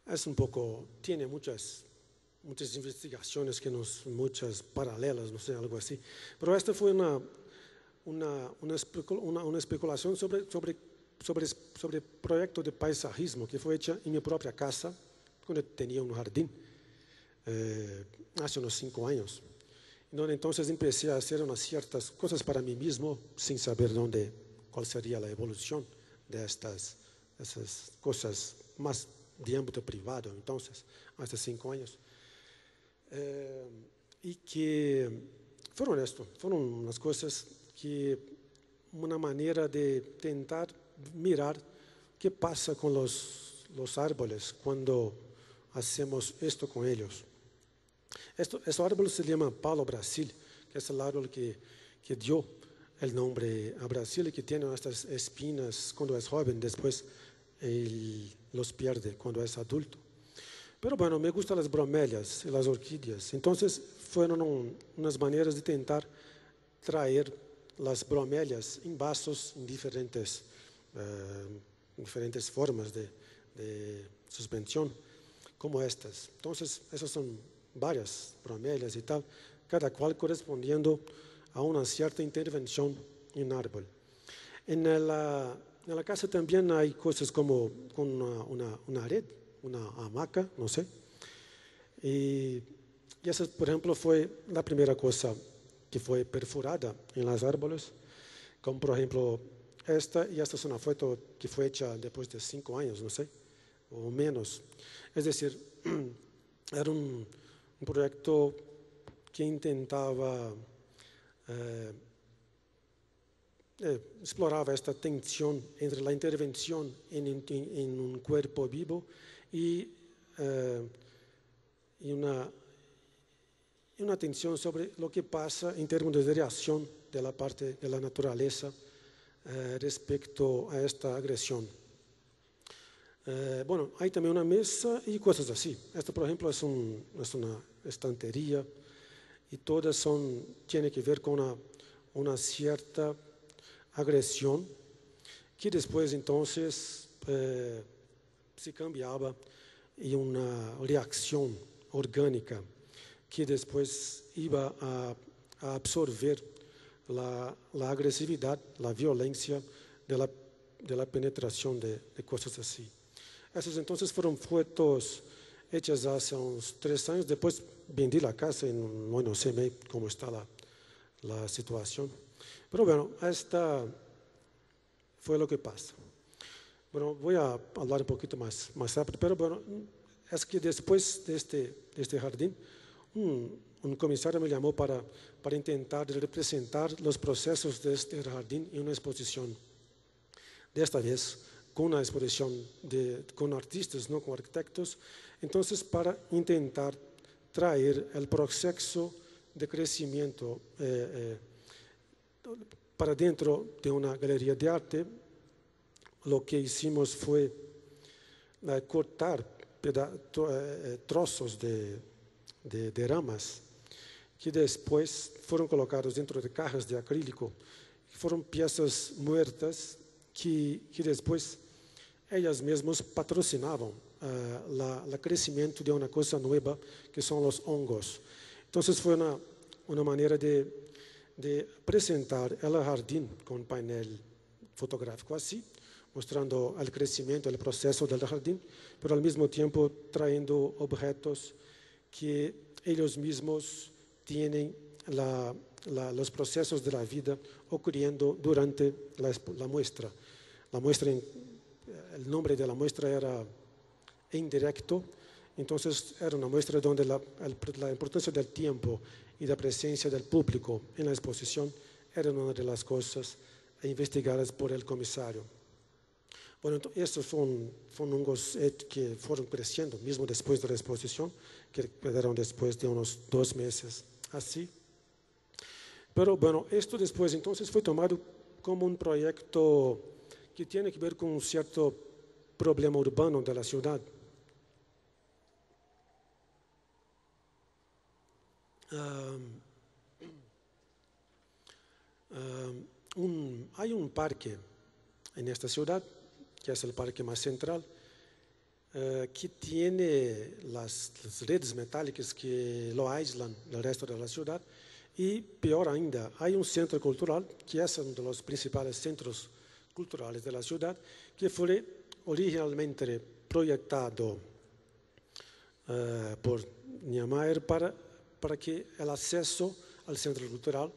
es tiene muchas investigaciones, muchas paralelas, no sé, algo así. Pero esta fue una especulación sobre proyecto de paisajismo que fue hecha en mi propia casa, cuando tenía un jardín, hace unos 5 años. Donde entonces empecé a hacer unas ciertas cosas para mí mismo, sin saber cuál sería la evolución de esas cosas más de ámbito privado, entonces, hace 5 años. Y que fueron unas cosas que, una manera de intentar mirar qué pasa con los árboles cuando hacemos esto con ellos. Este árbol se llama Palo Brasil, que es el árbol que dio el nombre a Brasil y que tiene estas espinas cuando es joven, después los pierde cuando es adulto. Pero bueno, me gustan las bromelias y las orquídeas. Entonces fueron unas maneras de intentar traer las bromelias en vasos en diferentes formas de suspensión, como estas. Entonces, esas son varias bromelias y tal, cada cual correspondiendo a una cierta intervención en árbol. En la casa también hay cosas como con una red, una hamaca, no sé. Y esa, por ejemplo, fue la primera cosa que fue perforada en los árboles, como por ejemplo esta es una foto que fue hecha después de 5 años, no sé, o menos. Es decir, era un proyecto que intentaba exploraba esta tensión entre la intervención en un cuerpo vivo y una tensión sobre lo que pasa en términos de reacción de la parte de la naturaleza respecto a esta agresión. Bueno, hay también una mesa y cosas así. Esta, por ejemplo, es una estantería y todas tienen que ver con una cierta agresión que después entonces se cambiaba en una reacción orgánica que después iba a absorber la agresividad, la violencia de la penetración de cosas así. Esas entonces fueron fotos hechas hace unos 3 años. Después vendí la casa y no sé cómo está la situación. Pero bueno, esta fue lo que pasa. Bueno, voy a hablar un poquito más rápido, pero bueno, es que después de este jardín, un comisario me llamó para intentar representar los procesos de este jardín en una exposición. De esta vez, con una exposición con artistas, no con arquitectos. Entonces, para intentar traer el proceso de crecimiento para dentro de una galería de arte, lo que hicimos fue cortar trozos de ramas que después fueron colocados dentro de cajas de acrílico. Fueron piezas muertas que después ellas mismas patrocinaban el crecimiento de una cosa nueva que son los hongos. Entonces fue una manera de presentar el jardín con panel fotográfico así, mostrando el crecimiento, el proceso del jardín, pero al mismo tiempo trayendo objetos que ellos mismos tienen los procesos de la vida ocurriendo durante la muestra. La muestra, el nombre de la muestra era indirecto, entonces era una muestra donde la importancia del tiempo y la presencia del público en la exposición eran una de las cosas investigadas por el comisario. Bueno, estos son hongos que fueron creciendo, mismo después de la exposición, que quedaron después de unos 2 meses, así. Pero bueno, esto después entonces fue tomado como un proyecto que tiene que ver con un cierto problema urbano de la ciudad. Hay un parque en esta ciudad, que es el parque más central, que tiene las redes metálicas que lo aíslan del resto de la ciudad. Y peor ainda, hay un centro cultural, que es uno de los principales centros culturales de la ciudad, que fue originalmente proyectado por Niemeyer para que el acceso al centro cultural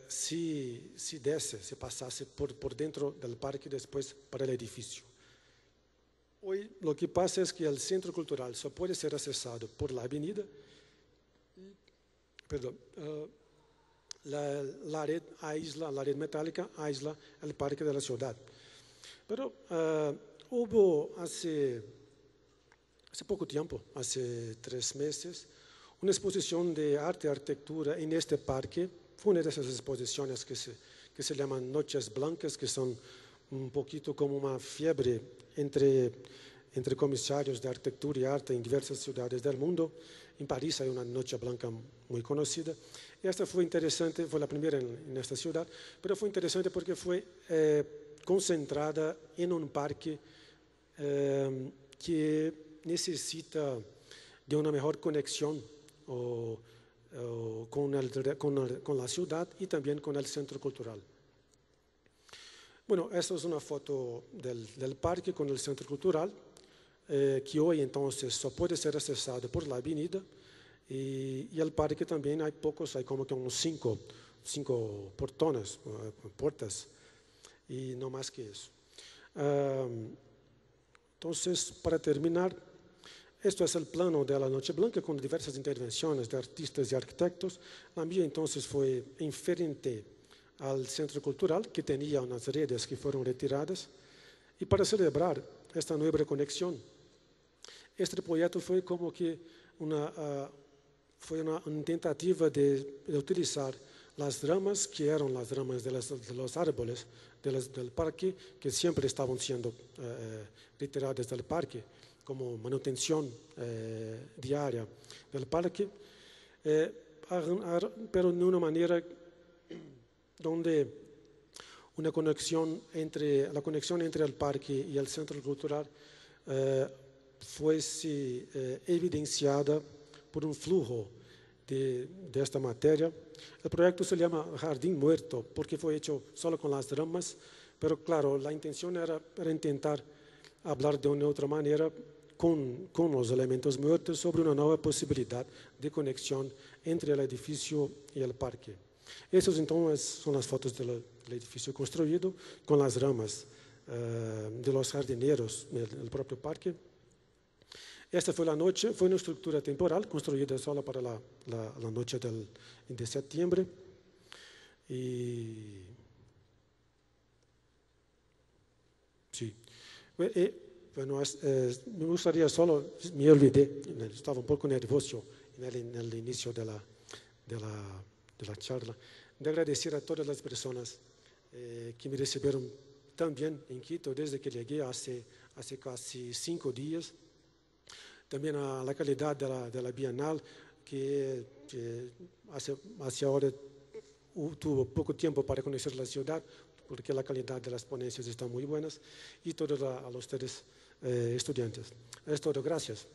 se pasase por dentro del parque y después para el edificio. Hoy lo que pasa es que el centro cultural solo puede ser accesado por la avenida. La red metálica aísla el parque de la ciudad. Pero hubo hace poco tiempo, hace 3 meses, una exposición de arte y arquitectura en este parque. Fue una de esas exposiciones que se llaman Noches Blancas, que son un poquito como una fiebre entre comisarios de arquitectura y arte en diversas ciudades del mundo. En París hay una Noche Blanca muy conocida. Esta fue interesante, fue la primera en esta ciudad, pero fue interesante porque fue concentrada en un parque que necesita de una mejor conexión con la ciudad y también con el centro cultural. Bueno, esta es una foto del parque con el centro cultural, que hoy entonces solo puede ser accesado por la avenida, y el parque también hay pocos, hay como que unos 5 puertas, y no más que eso. Entonces, para terminar, esto es el plano de la Noche Blanca con diversas intervenciones de artistas y arquitectos. La mía entonces fue en frente al centro cultural, que tenía unas redes que fueron retiradas, y para celebrar esta nueva conexión, este proyecto fue como que una tentativa de utilizar las ramas que eran las ramas de los árboles del parque, que siempre estaban siendo retiradas del parque como manutención diaria del parque, pero de una manera donde la conexión entre el parque y el centro cultural fuese evidenciada por un flujo de esta materia. El proyecto se llama Jardín Muerto porque fue hecho solo con las ramas, pero claro, la intención era intentar hablar de una otra manera con los elementos muertos sobre una nueva posibilidad de conexión entre el edificio y el parque. Esas entonces son las fotos del edificio construido con las ramas de los jardineros del propio parque. Esta fue la noche, fue una estructura temporal construida solo para la noche de septiembre. Y sí. Bueno, me gustaría solo, me olvidé, estaba un poco nervioso en el inicio de la charla, de agradecer a todas las personas que me recibieron tan bien en Quito desde que llegué hace casi 5 días. También a la calidad de la Bienal, que hace ahora tuvo poco tiempo para conocer la ciudad, porque la calidad de las ponencias está muy buenas, y todos a ustedes estudiantes. Es todo, gracias.